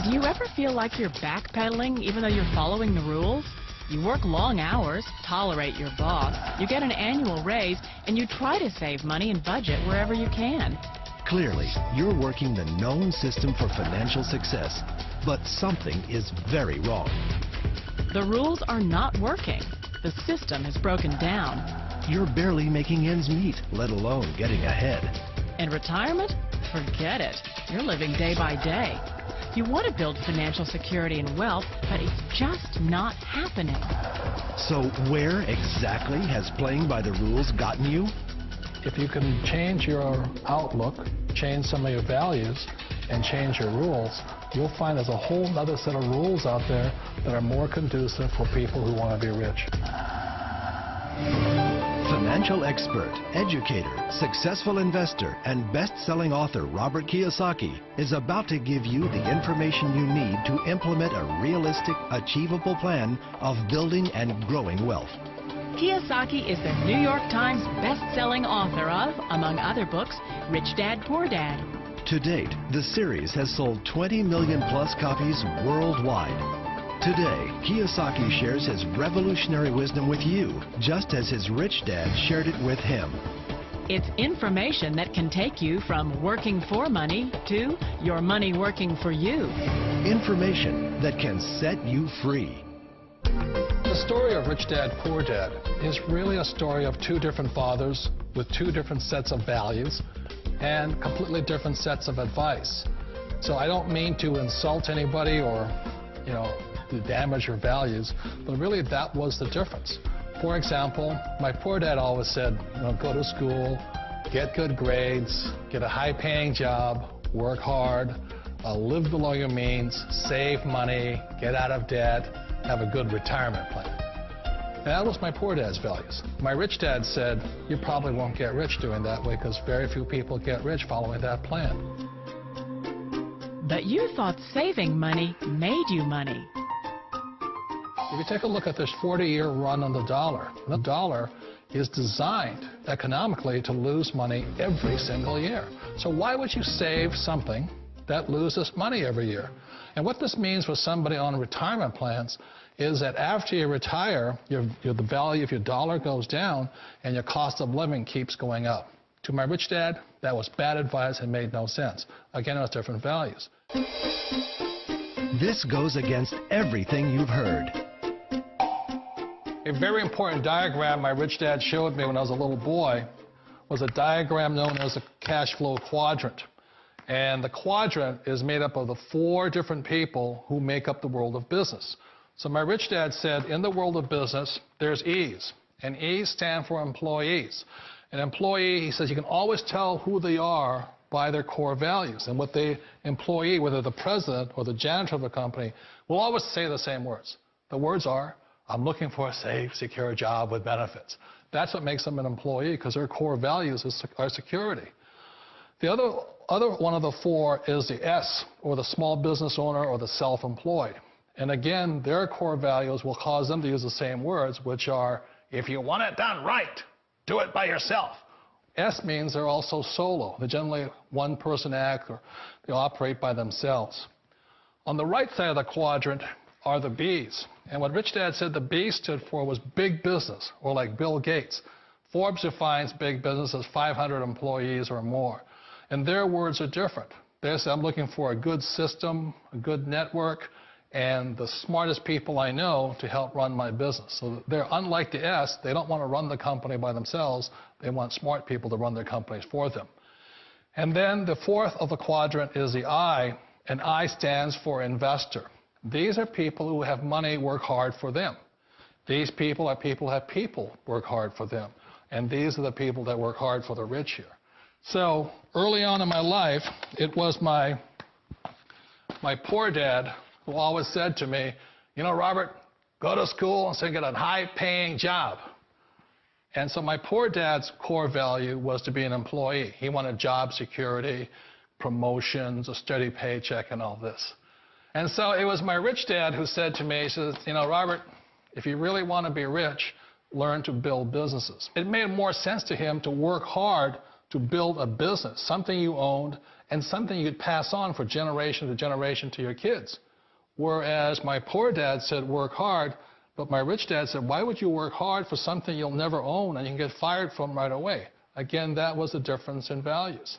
Do you ever feel like you're backpedaling even though you're following the rules? You work long hours, tolerate your boss, you get an annual raise, and you try to save money and budget wherever you can. Clearly, you're working the known system for financial success, but something is very wrong. The rules are not working. The system has broken down. You're barely making ends meet, let alone getting ahead. And retirement? Forget it. You're living day by day. You want to build financial security and wealth, but it's just not happening. So where exactly has playing by the rules gotten you? If you can change your outlook, change some of your values, and change your rules, you'll find there's a whole other set of rules out there that are more conducive for people who want to be rich. Financial expert, educator, successful investor, and best-selling author Robert Kiyosaki is about to give you the information you need to implement a realistic, achievable plan of building and growing wealth. Kiyosaki is the New York Times best-selling author of, among other books, Rich Dad, Poor Dad. To date, the series has sold 20 million plus copies worldwide. Today, Kiyosaki shares his revolutionary wisdom with you, just as his rich dad shared it with him. It's information that can take you from working for money to your money working for you. Information that can set you free. The story of Rich Dad, Poor Dad is really a story of two different fathers with two different sets of values and completely different sets of advice. So I don't mean to insult anybody or, to damage your values, but really that was the difference. For example, my poor dad always said, go to school, get good grades, get a high-paying job, work hard, live below your means, save money, get out of debt, have a good retirement plan. And that was my poor dad's values. My rich dad said, you probably won't get rich doing that way because very few people get rich following that plan. But you thought saving money made you money. If you take a look at this 40-year run on the dollar is designed economically to lose money every single year. So why would you save something that loses money every year? And what this means for somebody on retirement plans is that after you retire, the value of your dollar goes down and your cost of living keeps going up. To my rich dad, that was bad advice and made no sense. Again, it was different values. This goes against everything you've heard. A very important diagram my rich dad showed me when I was a little boy was a diagram known as a cash flow quadrant. And the quadrant is made up of the 4 different people who make up the world of business. So my rich dad said, in the world of business, there's E's. And E's stand for employees. An employee, he says, you can always tell who they are by their core values. And what the employee, whether the president or the janitor of the company, will always say the same words. The words are, I'm looking for a safe, secure job with benefits. That's what makes them an employee, because their core values are security. The other one of the 4 is the S, or the small business owner or the self-employed. And again, their core values will cause them to use the same words, which are, if you want it done right, do it by yourself. S means they're also solo. They're generally one-person act, or they operate by themselves. On the right side of the quadrant are the B's. And what Rich Dad said the B stood for was big business, or like Bill Gates. Forbes defines big business as 500 employees or more. And their words are different. They say, I'm looking for a good system, a good network, and the smartest people I know to help run my business. So they're unlike the S. They don't want to run the company by themselves. They want smart people to run their companies for them. And then the 4th of the quadrant is the I, and I stands for investor. These are people who have money work hard for them. These people are people who have people work hard for them. And these are the people that work hard for the rich here. So early on in my life, it was my poor dad who always said to me, Robert, go to school and so get a high-paying job. And so my poor dad's core value was to be an employee. He wanted job security, promotions, a steady paycheck, and all this. And so it was my rich dad who said to me, he says, Robert, if you really want to be rich, learn to build businesses. It made more sense to him to work hard to build a business, something you owned and something you could pass on for generation to generation to your kids. Whereas my poor dad said, work hard, but my rich dad said, why would you work hard for something you'll never own and you can get fired from right away? Again, that was the difference in values.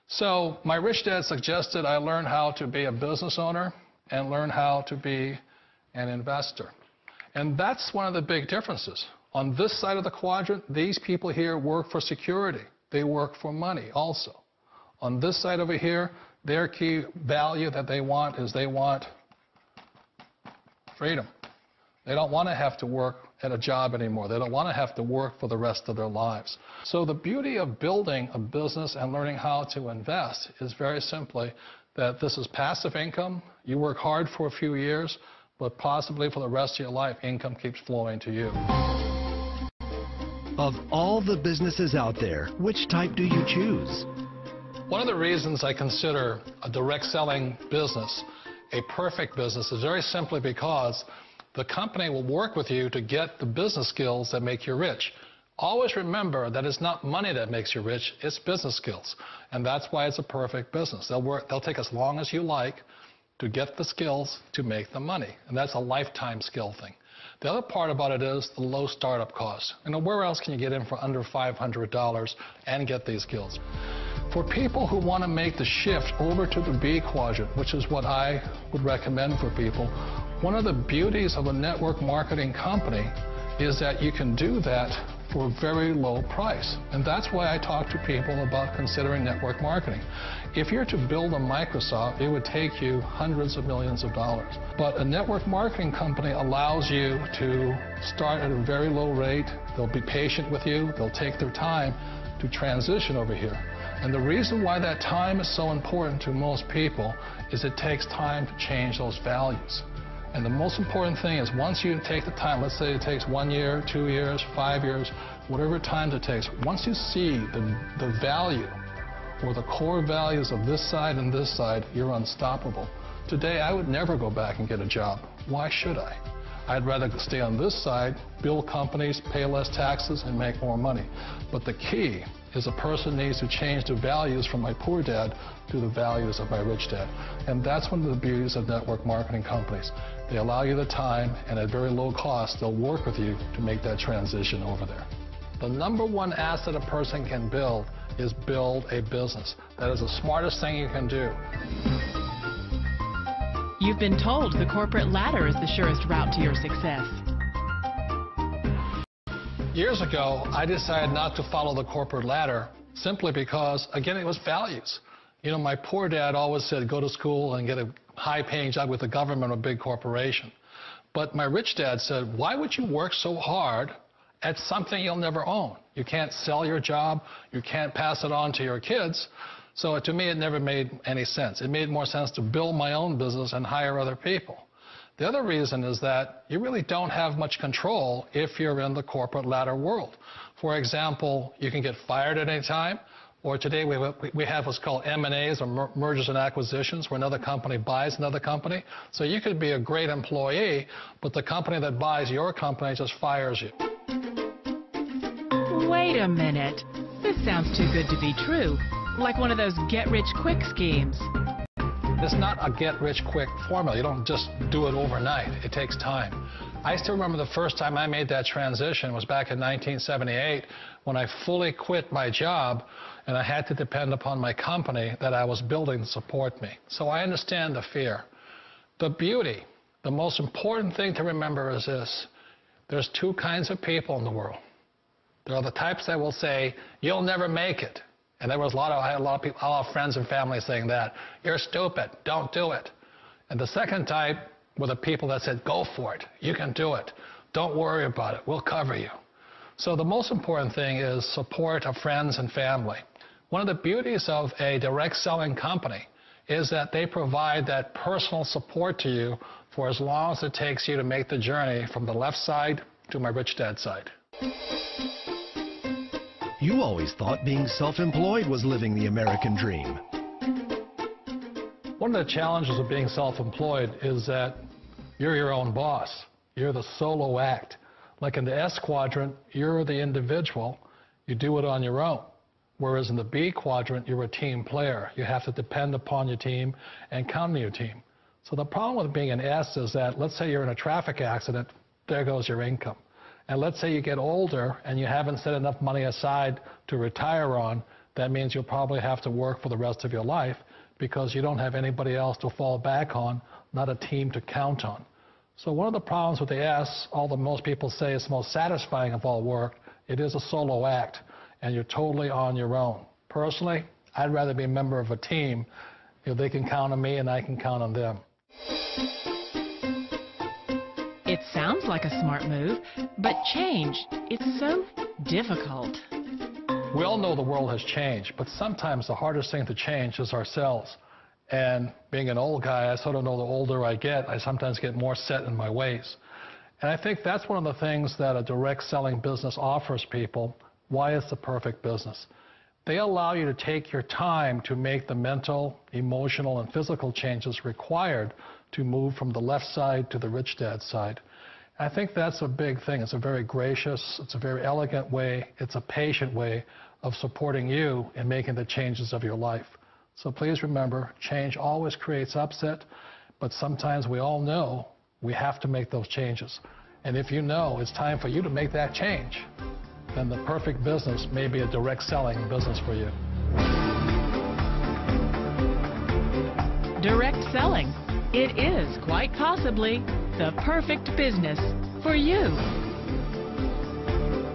So my rich dad suggested I learn how to be a business owner and learn how to be an investor. And that's one of the big differences. On this side of the quadrant, these people here work for security. They work for money also. On this side over here, their key value that they want is they want freedom. They don't want to have to work at a job anymore. They don't want to have to work for the rest of their lives. So the beauty of building a business and learning how to invest is very simply that this is passive income. You work hard for a few years, but possibly for the rest of your life, income keeps flowing to you. Of all the businesses out there, which type do you choose? One of the reasons I consider a direct selling business a perfect business is very simply because the company will work with you to get the business skills that make you rich. Always remember that it's not money that makes you rich, it's business skills. And that's why it's a perfect business. They'll take as long as you like to get the skills to make the money. And that's a lifetime skill thing. The other part about it is the low startup cost. You know, where else can you get in for under $500 and get these skills? For people who want to make the shift over to the B quadrant, which is what I would recommend for people, one of the beauties of a network marketing company is that you can do that for a very low price. And that's why I talk to people about considering network marketing. If you're to build a Microsoft, it would take you hundreds of millions of dollars. But a network marketing company allows you to start at a very low rate. They'll be patient with you. They'll take their time to transition over here. And the reason why that time is so important to most people is it takes time to change those values. And the most important thing is once you take the time, let's say it takes 1 year, 2 years, 5 years, whatever time it takes, once you see the value or the core values of this side and this side, you're unstoppable. Today, I would never go back and get a job. Why should I? I'd rather stay on this side, build companies, pay less taxes, and make more money. But the key is a person needs to change the values from my poor dad to the values of my rich dad. And that's one of the beauties of network marketing companies. They allow you the time, and at very low cost, they'll work with you to make that transition over there. The number one asset a person can build is build a business. That is the smartest thing you can do. You've been told the corporate ladder is the surest route to your success. Years ago, I decided not to follow the corporate ladder simply because, again, it was values. You know, my poor dad always said, go to school and get a high-paying job with the government or a big corporation. But my rich dad said, why would you work so hard at something you'll never own? You can't sell your job. You can't pass it on to your kids. So to me, it never made any sense. It made more sense to build my own business and hire other people. The other reason is that you really don't have much control if you're in the corporate ladder world. For example, you can get fired at any time, or today we have what's called M&As, or mergers and acquisitions, where another company buys another company. So you could be a great employee, but the company that buys your company just fires you. Wait a minute. This sounds too good to be true. Like one of those get-rich-quick schemes. It's not a get-rich-quick formula. You don't just do it overnight. It takes time. I still remember the first time I made that transition was back in 1978 when I fully quit my job and I had to depend upon my company that I was building to support me. So I understand the fear. The beauty, the most important thing to remember is this. There's two kinds of people in the world. There are the types that will say, you'll never make it. And there was I had a lot of friends and family saying that. You're stupid. Don't do it. And the second type were the people that said, go for it. You can do it. Don't worry about it. We'll cover you. So the most important thing is support of friends and family. One of the beauties of a direct selling company is that they provide that personal support to you for as long as it takes you to make the journey from the left side to my rich dad side. You always thought being self-employed was living the American dream. One of the challenges of being self-employed is that you're your own boss. You're the solo act. Like in the S quadrant, you're the individual. You do it on your own. Whereas in the B quadrant, you're a team player. You have to depend upon your team and count on your team. So the problem with being an S is that, let's say you're in a traffic accident, there goes your income. And let's say you get older and you haven't set enough money aside to retire on, that means you'll probably have to work for the rest of your life because you don't have anybody else to fall back on, not a team to count on. So one of the problems with the S, although most people say it's the most satisfying of all work, it is a solo act, and you're totally on your own. Personally, I'd rather be a member of a team. They can count on me and I can count on them. It sounds like a smart move, but change, it's so difficult. We all know the world has changed, but sometimes the hardest thing to change is ourselves. And being an old guy, I sort of know the older I get, I sometimes get more set in my ways. And I think that's one of the things that a direct selling business offers people, why it's the perfect business. They allow you to take your time to make the mental, emotional, and physical changes required to move from the left side to the rich dad side. I think that's a big thing. It's a very gracious, it's a very elegant way, it's a patient way of supporting you in making the changes of your life. So please remember, change always creates upset, but sometimes we all know we have to make those changes. And if you know it's time for you to make that change, then the perfect business may be a direct selling business for you. Direct selling. It is quite possibly the perfect business for you.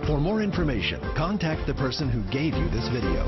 For more information, contact the person who gave you this video.